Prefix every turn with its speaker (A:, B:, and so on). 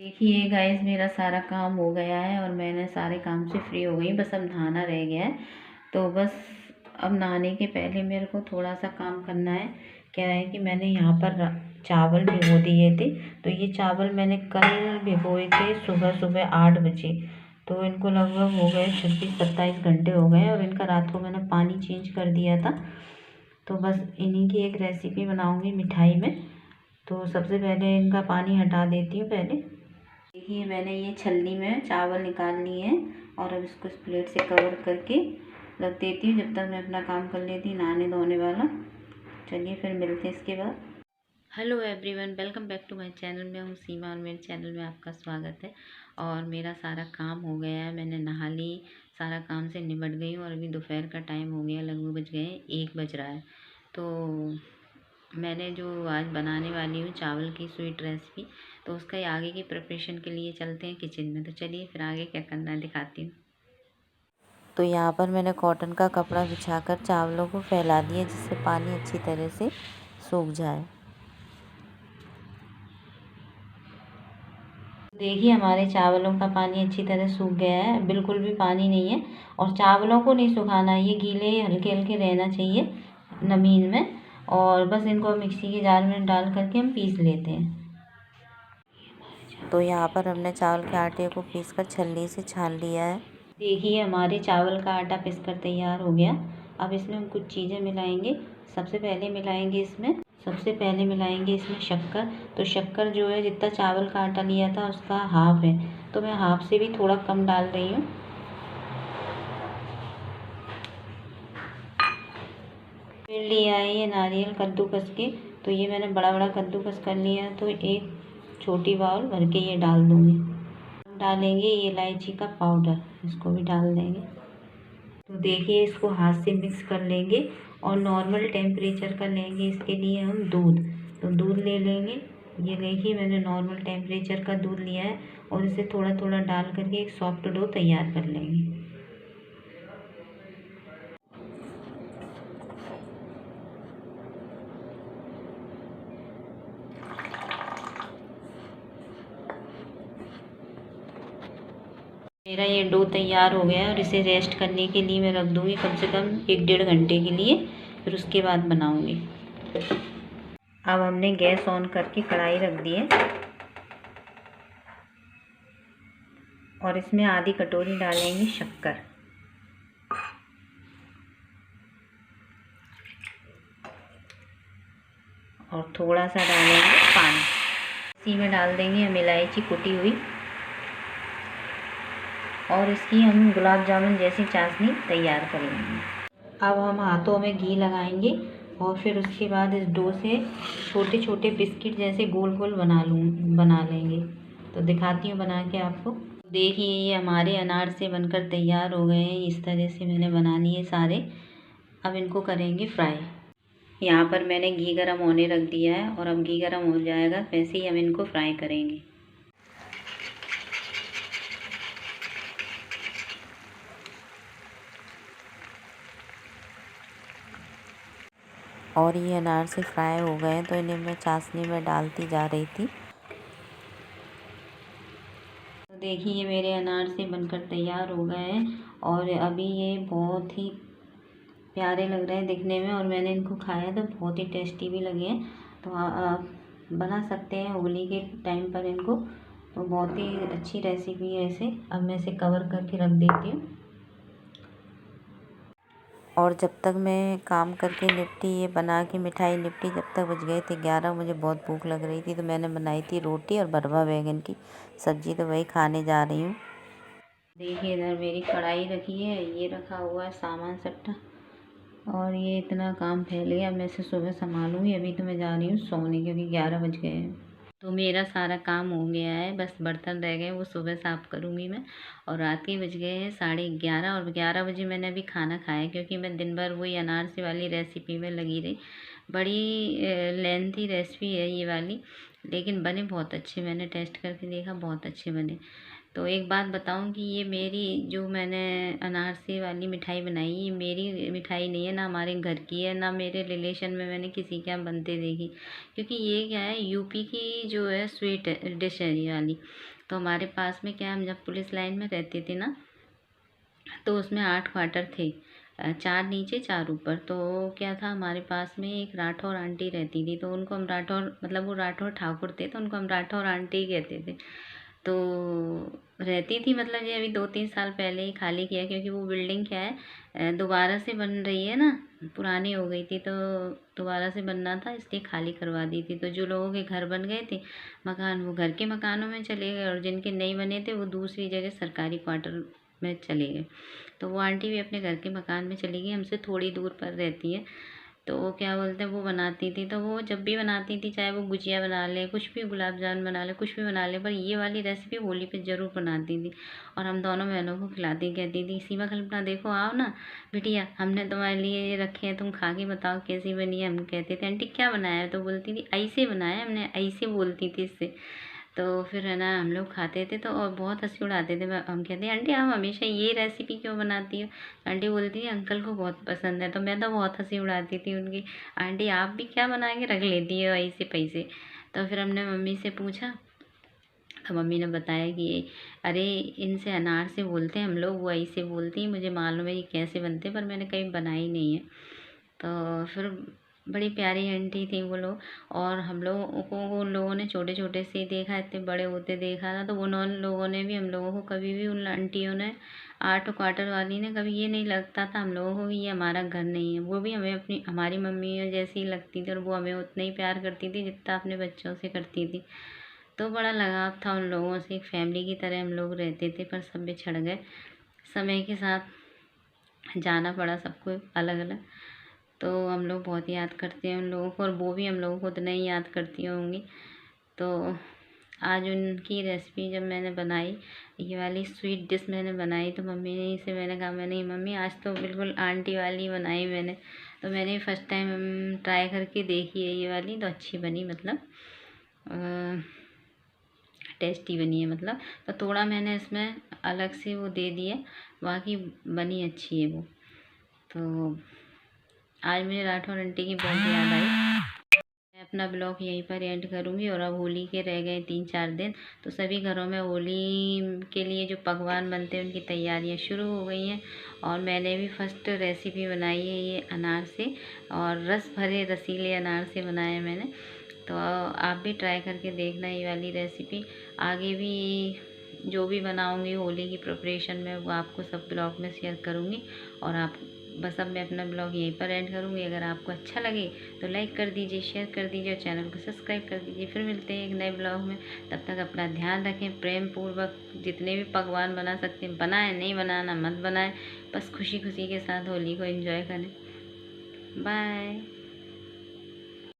A: देखिए गाइस, मेरा सारा काम हो गया है और मैंने सारे काम से फ्री हो गई। बस अब नहाना रह गया है। तो बस अब नहाने के पहले मेरे को थोड़ा सा काम करना है। क्या है कि मैंने यहाँ पर चावल भिगो दिए थे। तो ये चावल मैंने कल भिगोए थे सुबह सुबह 8 बजे। तो इनको लगभग हो गए 26-27 घंटे हो गए और इनका रात को मैंने पानी चेंज कर दिया था। तो बस इन्हीं की एक रेसिपी बनाऊँगी मिठाई में। तो सबसे पहले इनका पानी हटा देती हूँ पहले। देखिए, मैंने ये छलनी में चावल निकाल लिए हैं और अब इसको इस प्लेट से कवर करके रख देती हूँ जब तक मैं अपना काम कर लेती हूँ नहाने धोने वाला। चलिए फिर मिलते हैं इसके बाद। Hello everyone, welcome back to my channel. मैं हूँ सीमा और मेरे चैनल में आपका स्वागत है। और मेरा सारा काम हो गया है, मैंने नहा ली, सारा काम से निपट गई हूँ और अभी दोपहर का टाइम हो गया, लगभग बज गए 1 बज रहा है। तो मैंने जो आज बनाने वाली हूँ चावल की स्वीट रेसिपी, तो उसका आगे की प्रिपरेशन के लिए चलते हैं किचन में। तो चलिए फिर आगे क्या करना है दिखाती हूँ। तो यहाँ पर मैंने कॉटन का कपड़ा बिछाकर चावलों को फैला दिया जिससे पानी अच्छी तरह से सूख जाए। देखिए, हमारे चावलों का पानी अच्छी तरह सूख गया है, बिल्कुल भी पानी नहीं है। और चावलों को नहीं सुखाना, ये गीले हल्के हल्के रहना चाहिए नमीन में। और बस इनको मिक्सी के जार में डाल करके हम पीस लेते हैं। तो यहाँ पर हमने चावल के आटे को पीसकर छलनी से छान लिया है। देखिए, हमारे चावल का आटा पीसकर तैयार हो गया। अब इसमें हम कुछ चीज़ें मिलाएंगे। सबसे पहले मिलाएंगे इसमें शक्कर। तो शक्कर जो है, जितना चावल का आटा लिया था उसका हाफ है, तो मैं हाफ से भी थोड़ा कम डाल रही हूँ। फिर लिया है ये नारियल कद्दूकस के। तो ये मैंने बड़ा बड़ा कद्दूकस कर लिया, तो एक छोटी बाउल भर के ये डाल दूँगी। हम डालेंगे ये इलायची का पाउडर, इसको भी डाल देंगे। तो देखिए, इसको हाथ से मिक्स कर लेंगे और नॉर्मल टेम्परेचर का लेंगे इसके लिए हम दूध। तो दूध ले लेंगे। ये देखिए, मैंने नॉर्मल टेम्परेचर का दूध लिया है और इसे थोड़ा थोड़ा डाल करके एक सॉफ्ट डो तैयार कर लेंगे। मेरा ये डो तैयार हो गया है और इसे रेस्ट करने के लिए मैं रख दूँगी कम से कम 1-1.5 घंटे के लिए। फिर उसके बाद बनाऊँगी। अब हमने गैस ऑन करके कढ़ाई रख दी है और इसमें आधी कटोरी डालेंगे शक्कर और थोड़ा सा डालेंगे पानी। इसी में डाल देंगे हम इलायची कुटी हुई और इसकी हम गुलाब जामुन जैसी चाशनी तैयार करेंगे। अब हम हाथों में घी लगाएंगे और फिर उसके बाद इस डो से छोटे छोटे बिस्किट जैसे गोल गोल बना लेंगे। तो दिखाती हूँ बना के आपको। देखिए, ये हमारे अनार से बनकर तैयार हो गए हैं। इस तरह से मैंने बना लिए सारे। अब इनको करेंगे फ्राई। यहाँ पर मैंने घी गरम होने रख दिया है और अब घी गरम हो जाएगा, वैसे ही हम इनको फ्राई करेंगे। और ये अनार से फ्राई हो गए तो इन्हें मैं चाशनी में डालती जा रही थी। तो देखिए, ये मेरे अनार से बनकर तैयार हो गए हैं और अभी ये बहुत ही प्यारे लग रहे हैं दिखने में। और मैंने इनको खाया तो बहुत ही टेस्टी भी लगे हैं। तो आप बना सकते हैं होली के टाइम पर इनको। तो बहुत ही अच्छी रेसिपी है इसे। अब मैं इसे कवर करके रख देती हूँ। और जब तक मैं काम करके निपटी, ये बना के मिठाई निपटी, जब तक बज गए थे 11। मुझे बहुत भूख लग रही थी तो मैंने बनाई थी रोटी और भरवा बैंगन की सब्ज़ी। तो वही खाने जा रही हूँ। देखिए, इधर मेरी कढ़ाई रखी है, ये रखा हुआ है सामान सट्टा। और ये इतना काम फैल गया, मैं इसे सुबह संभालूंगी। अभी तो मैं जा रही हूँ सोने, क्योंकि 11 बज गए हैं। तो मेरा सारा काम हो गया है, बस बर्तन रह गए, वो सुबह साफ़ करूँगी मैं। और रात के बज गए हैं 11:30 और 11 बजे मैंने अभी खाना खाया, क्योंकि मैं दिन भर वही अनारसे वाली रेसिपी में लगी रही। बड़ी लेंथी रेसिपी है ये वाली, लेकिन बने बहुत अच्छे। मैंने टेस्ट करके देखा, बहुत अच्छे बने। तो एक बात बताऊं कि ये मेरी जो मैंने अनारसे वाली मिठाई बनाई, ये मेरी मिठाई नहीं है, ना हमारे घर की है, ना मेरे रिलेशन में मैंने किसी के यहाँ बनते देखी। क्योंकि ये क्या है, यूपी की जो है स्वीट डिश है ये वाली। तो हमारे पास में क्या है, हम जब पुलिस लाइन में रहते थे ना, तो उसमें 8 क्वार्टर थे, 4 नीचे 4 ऊपर। तो क्या था, हमारे पास में एक राठौर आंटी रहती थी, तो उनको हम राठौर, मतलब वो राठौर ठाकुर थे, तो उनको हम राठौर आंटी कहते थे। तो रहती थी, मतलब ये अभी 2-3 साल पहले ही खाली किया, क्योंकि वो बिल्डिंग क्या है, दोबारा से बन रही है ना, पुरानी हो गई थी, तो दोबारा से बनना था, इसलिए खाली करवा दी थी। तो जो लोगों के घर बन गए थे मकान, वो घर के मकानों में चले गए, और जिनके नहीं बने थे वो दूसरी जगह सरकारी क्वार्टर में चले गए। तो वो आंटी भी अपने घर के मकान में चली गई, हमसे थोड़ी दूर पर रहती है। तो वो क्या बोलते हैं, वो बनाती थी, तो वो जब भी बनाती थी, चाहे वो गुजिया बना ले, कुछ भी, गुलाब जामुन बना ले, कुछ भी बना ले, पर ये वाली रेसिपी होली पे ज़रूर बनाती थी। और हम दोनों बहनों को खिलाती, कहती थी, सीमा कल्पना देखो आओ ना बिटिया, हमने तुम्हारे लिए ये रखे हैं, तुम खा के बताओ कैसी बनी है। हम कहते थे आंटी क्या बनाया है, तो बोलती थी ऐसे बनाया हमने, ऐसे बोलती थी इससे। तो फिर है ना, हम लोग खाते थे तो, और बहुत हंसी उड़ाते थे। हम कहते आंटी आप हमेशा ये रेसिपी क्यों बनाती हो। आंटी बोलती थी अंकल को बहुत पसंद है। तो मैं तो बहुत हंसी उड़ाती थी उनकी, आंटी आप भी क्या बना के रख लेती हो ऐसे पैसे। तो फिर हमने मम्मी से पूछा, तो मम्मी ने बताया कि अरे इनसे अनार से बोलते हैं हम लोग, वो ऐसे बोलती हैं, मुझे मालूम है ये कैसे बनते हैं, पर मैंने कहीं बनाई नहीं है। तो फिर बड़ी प्यारी आंटी थी वो लोग। और हम लोगों को, उन लोगों ने छोटे छोटे से ही देखा, इतने बड़े होते देखा था, तो उन लोगों ने भी, हम लोगों को कभी भी, उन आंटियों ने, 8 क्वार्टर वाली ने, कभी ये नहीं लगता था हम लोगों को कि ये हमारा घर नहीं है। वो भी हमें अपनी, हमारी मम्मी जैसी ही लगती थी, और वो हमें उतना ही प्यार करती थी जितना अपने बच्चों से करती थी। तो बड़ा लगाव था उन लोगों से, एक फैमिली की तरह हम लोग रहते थे। पर सब बिछड़ गए, समय के साथ जाना पड़ा सबको अलग अलग। तो हम लोग बहुत याद करते हैं उन लोगों को, और वो भी हम लोगों को उतना ही याद करती होंगी। तो आज उनकी रेसिपी जब मैंने बनाई, ये वाली स्वीट डिश मैंने बनाई, तो मम्मी ने से मैंने कहा, मैंने मम्मी आज तो बिल्कुल आंटी वाली बनाई मैंने। तो मैंने फर्स्ट टाइम ट्राई करके देखी है ये वाली, तो अच्छी बनी, मतलब टेस्टी बनी है मतलब। तो थोड़ा मैंने इसमें अलग से वो दे दिया, बाकी बनी अच्छी है वो। तो आज मुझे राठौर आंटी की बहुत याद आई। मैं अपना ब्लॉग यहीं पर एंड करूँगी। और अब होली के रह गए 3-4 दिन, तो सभी घरों में होली के लिए जो पकवान बनते हैं उनकी तैयारियां शुरू हो गई हैं। और मैंने भी फर्स्ट रेसिपी बनाई है ये अनार से, और रस भरे रसीले अनार से बनाया है मैंने। तो आप भी ट्राई करके देखना ये वाली रेसिपी। आगे भी जो भी बनाऊंगी होली की प्रिपरेशन में, वो आपको सब ब्लॉग में शेयर करूँगी। और आप बस, अब मैं अपना ब्लॉग यहीं पर एंड करूँगी। अगर आपको अच्छा लगे तो लाइक कर दीजिए, शेयर कर दीजिए, और चैनल को सब्सक्राइब कर दीजिए। फिर मिलते हैं एक नए ब्लॉग में। तब तक अपना ध्यान रखें, प्रेम पूर्वक जितने भी पकवान बना सकते हैं बनाएं, नहीं बनाना मत बनाएं, बस खुशी खुशी के साथ होली को एंजॉय करें। बाय।